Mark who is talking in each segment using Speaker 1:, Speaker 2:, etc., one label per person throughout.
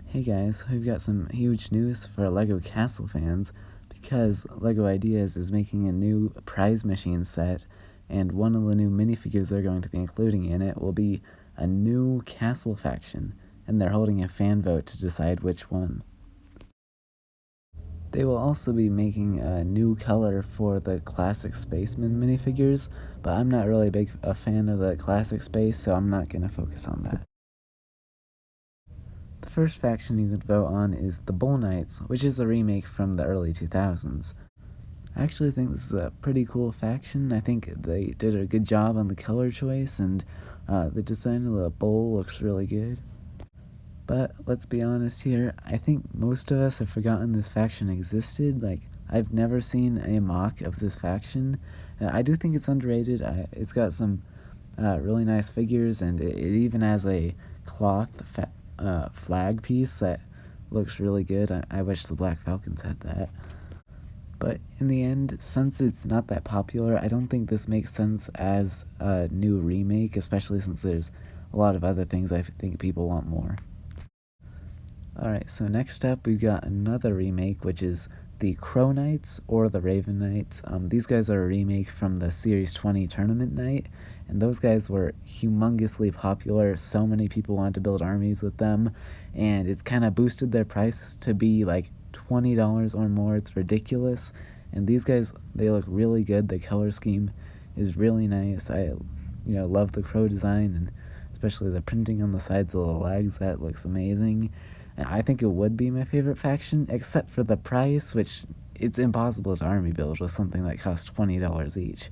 Speaker 1: Hey guys, we've got some huge news for LEGO Castle fans because LEGO Ideas is making a new prize machine set, and one of the new minifigures they're going to be including in it will be a new castle faction, and they're holding a fan vote to decide which one. They will also be making a new color for the classic spaceman minifigures, but I'm not really a fan of the classic space, so I'm not going to focus on that. The first faction you could vote on is the Bull Knights, which is a remake from the early 2000s. I actually think this is a pretty cool faction. I think they did a good job on the color choice, and the design of the bull looks really good. But let's be honest here, I think most of us have forgotten this faction existed. Like, I've never seen a mock of this faction. I do think it's underrated. It's got some really nice figures, and it even has a cloth flag piece that looks really good. I wish the Black Falcons had that. But in the end, since it's not that popular, I don't think this makes sense as a new remake, especially since there's a lot of other things I think people want more. Alright, so next up we've got another remake, which is the Crow Knights or the Raven Knights. These guys are a remake from the Series 20 tournament night, and those guys were humongously popular. So many people wanted to build armies with them, and it's kind of boosted their price to be like $20 or more. It's ridiculous, and these guys, they look really good. The color scheme is really nice. I love the crow design, and especially the printing on the sides of the legs. That looks amazing. I think it would be my favorite faction, except for the price, which it's impossible to army build with something that costs $20 each.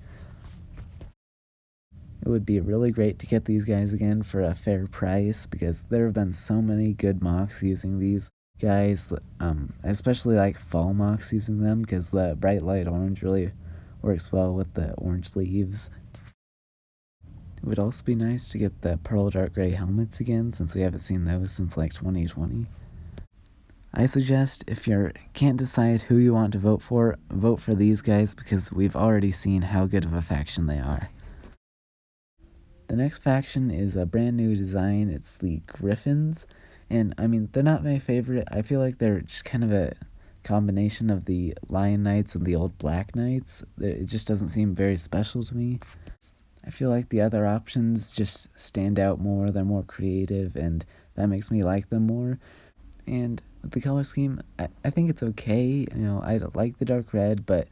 Speaker 1: It would be really great to get these guys again for a fair price, because there have been so many good mocks using these guys, especially like fall mocks using them, because the bright light orange really works well with the orange leaves. It would also be nice to get the pearl dark gray helmets again, since we haven't seen those since like 2020. I suggest if you can't decide who you want to vote for these guys, because we've already seen how good of a faction they are. The next faction is a brand new design. It's the Griffins, and I mean, they're not my favorite. I feel like they're just kind of a combination of the Lion Knights and the old Black Knights. It just doesn't seem very special to me. I feel like the other options just stand out more. They're more creative, and that makes me like them more. And with the color scheme, I think it's okay. I like the dark red, but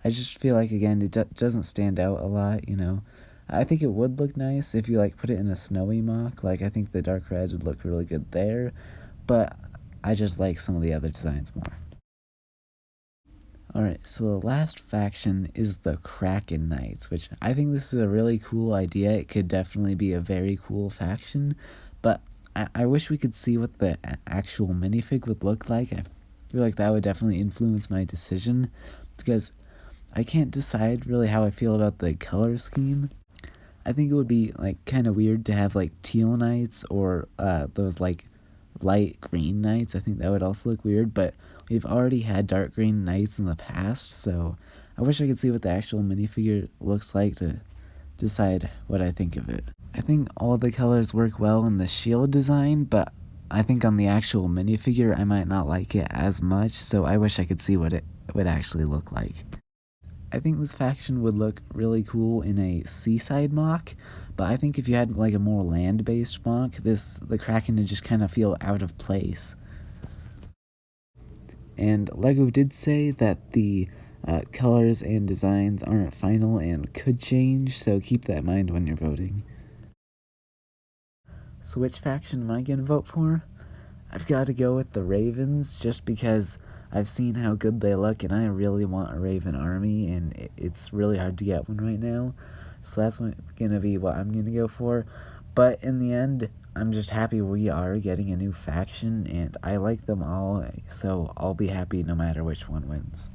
Speaker 1: I just feel like, again, it doesn't stand out a lot. I think it would look nice if you put it in a snowy mock. I think the dark red would look really good there, but I just like some of the other designs more. Alright, so the last faction is the Kraken Knights, which I think this is a really cool idea. It could definitely be a very cool faction, but I wish we could see what the actual minifig would look like. I feel like that would definitely influence my decision, because I can't decide really how I feel about the color scheme. I think it would be kind of weird to have teal knights or those light green knights. I think that would also look weird, but we've already had dark green knights in the past, so I wish I could see what the actual minifigure looks like to decide what I think of it. I think all the colors work well in the shield design, but I think on the actual minifigure I might not like it as much, so I wish I could see what it would actually look like. I think this faction would look really cool in a seaside mock, but I think if you had a more land-based mock, the Kraken would just kind of feel out of place. And LEGO did say that the colors and designs aren't final and could change, so keep that in mind when you're voting. So which faction am I going to vote for? I've got to go with the Ravens, just because I've seen how good they look, and I really want a Raven army, and it's really hard to get one right now. So that's going to be what I'm going to go for. But in the end, I'm just happy we are getting a new faction, and I like them all, so I'll be happy no matter which one wins.